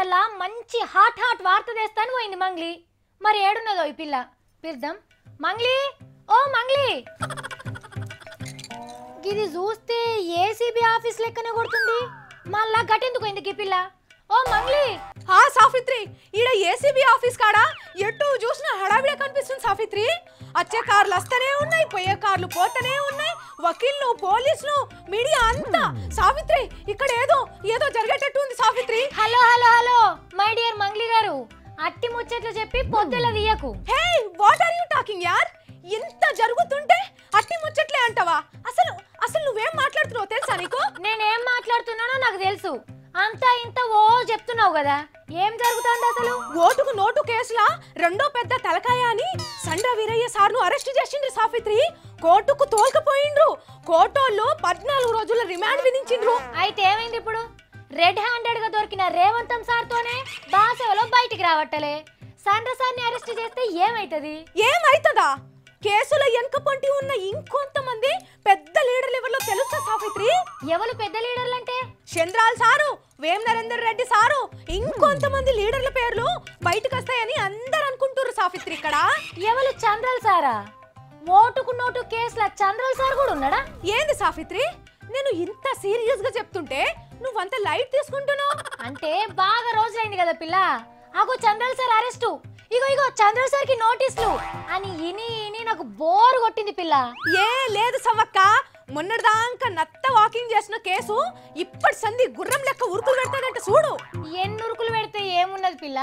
ఇయ్యాల మంచి హాట్ వార్త తెస్తాను పోయింది మంగ్లీ. మరి ఏడున్నదో ఈ పిల్ల? పిలుద్దాం. మంగ్లీ, ఓ మంగ్లీ. ఇది చూస్తే ఏసీబీ ఆఫీస్ లెక్కనే కొడుతుంది. మళ్ళా గటెందుకు ఎందుకు ఈ పిల్ల? ఓ మంగ్లీ. సాఫిత్రి, ఈడ ఏసీబీ ఆఫీస్ కాడా ఎటు చూసినా హడావిడ కనిపిస్తుంది సాఫిత్రి. వచ్చే కార్లు వస్తూనే ఉన్నాయి, పోయే కార్లు పోతూనే ఉన్నాయి, వకీళ్ళు, పోలీసులు, మీడియా అంతా. సావిత్రి, ఇక్కడ ఏదో ఏదో జరిగేటట్టు ఉంది Savitri. Hello hello hello my dear Mangli గారు, అట్టి ముచ్చట్లు చెప్పి పొద్దుల తీయకు. హే, వాట్ ఆర్ యు టాకింగ్ యార్? ఇంత జరుగుతుంటే అట్టి ముచ్చట్లే అంటావా? అసలు అసలు నువ్వేం మాట్లాడుతున్నావు తెలుసా నీకు? నేనేం మాట్లాడుతున్నానో నాకు తెలుసు. అంతా ఇంత ఓ చెప్తున్నావు కదా, ఏం జరుగుతుంది అసలు? ఓటుకు నోటు కేసులా రెండో పెద్ద తలకాయ అని సండ్ర వీరయ్య సార్ను అరెస్ట్ చేసిండ్రు సావిత్రి. కోర్టుకు తోల్కపోయిండ్రు. కోర్టోళ్ళు 14 రోజుల రిమాండ్ విధించిండ్రు. అయితే ఏమైంది ఇప్పుడు? రెడ్ హ్యాండెడ్ గా దొరికిన రేవంతం సార్ తోనే బాసవలో బయటికి రావట్టలే. సండ్ర సార్ని అరెస్ట్ చేస్తే ఏమైతది? ఏమైతదా? కేసుల వెనక పొంటి ఉన్న ఇంకొంతమంది పెద్ద లీడర్లు ఎవరో తెలుసా సావిత్రి? ఎవరు పెద్ద లీడర్లు అంటే? చంద్రాల్ సారు, వేం నరేందర్ రెడ్డి సారు, ఇంకొంతమంది లీడర్ల పేర్లు బయటకు వస్తాయని అందరు అనుకుంటారు సావిత్రి. ఇక్కడ ఎవరు? చంద్రల్ సారా? ఓటుకు నోటు కేసుల చంద్రల్ సార్ కూడా ఉన్నాడా? ఏంది సావిత్రి, నేను ఇంత సీరియస్ గా చెప్తుంటే నువ్వంత లైట్ తీసుకుంటున్నావు? అంటే బాగా రోజులైంది కదా పిల్ల. అగో చంద్రల్ సార్ అరెస్టు, ఇగో ఇగో చంద్రల్ సార్ కి నోటీసులు అని ఇని నాకు బోర్ కొట్టింది పిల్ల. ఏ లేదు సవక్క, మొన్నటిదాకా నత్త వాకింగ్ చేసిన కేసు ఇప్పటి సంధి గుర్రం లెక్క ఉరుకులు పెడతాడంట చూడు. ఎన్ని ఉరుకులు పెడితే ఏమున్నది పిల్ల?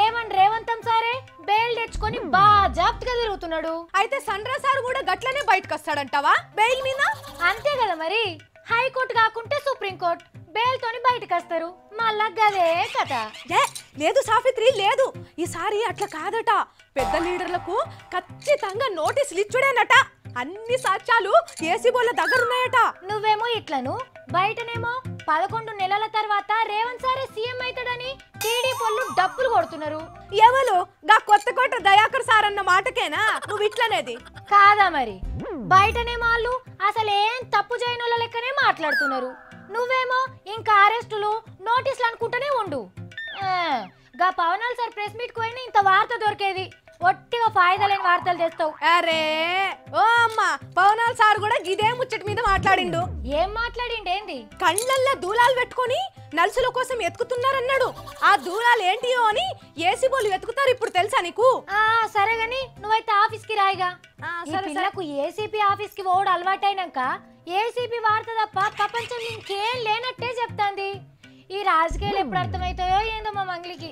ఏమని రేవంతం సారే బెయిల్ తెచ్చుకొని బాజాప్తిగా తిరుగుతున్నాడు. అయితే సండ్ర సార్ కూడా గట్లనే బయటకు వస్తాడంటావా బెయిల్ మీద? అంతే కదా మరి. హైకోర్టు కాకుంటే సుప్రీంకోర్టు బెయిల్ తోని బయటకు వస్తారు. మళ్ళా గదే కథ. లేదు సావిత్రి లేదు, ఈసారి అట్లా కాదట. పెద్ద లీడర్లకు ఖచ్చితంగా నోటీసులు ఇచ్చుడేనట. అన్ని సాక్ష్యాలు ఏసీబోల దగ్గరున్నాయట. నువ్వేమో ఇట్లను, బయటనేమో 11 నెలల తర్వాత రేవంత్ సారే సీఎం అవుతాడని టీడీపీలు డబ్బులు కొడుతున్నారు. ఎవరు? గా కొత్తకోట దయాకర్ సార్ అన్న మాటకేనా నువ్వు ఇట్లనేది? కాదా మరి. బయటనేమో వాళ్ళు అసలేం తప్పు చేయనోళ్ళ లెక్కనే మాట్లాడుతున్నారు. నువ్వేమో ఇంకా అరెస్టులు, నోటీసులు అనుకుంటూనే ఉండు. గా పవనాల్ సార్ ప్రెస్ మీట్ పోయినా ఇంత వార్త దొరికేది. ఒట్టిగా ఫాయిదా లేని వార్తలు తెస్తావు. అరే ఓ అమ్మా, పవనాల్ సార్ కూడా ఇదే ముచ్చటి మీద మాట్లాడిండు. ఏం మాట్లాడిండేంది? కళ్ళల్లో దూలాలు పెట్టుకొని నలుసుల కోసం ఎత్తుకుతున్నారన్నాడు. ఆ దూలాలు ఏంటియో అని ఏసీబోలు వెతుకుతారు ఇప్పుడు, తెలుసా నీకు? సరే గాని నువ్వైతే ఆఫీస్ కి రాయిగా. పిల్లకు ఏసీపీ ఆఫీస్ కి పోవడం అలవాటైనాక ఏసీపీ వార్త తప్ప ప్రపంచం ఇంకేం లేనట్టే చెప్తాంది. ఈ రాజకీయాలు ఎప్పుడు అర్థమవుతాయో ఏందో మా మంగ్లీకి.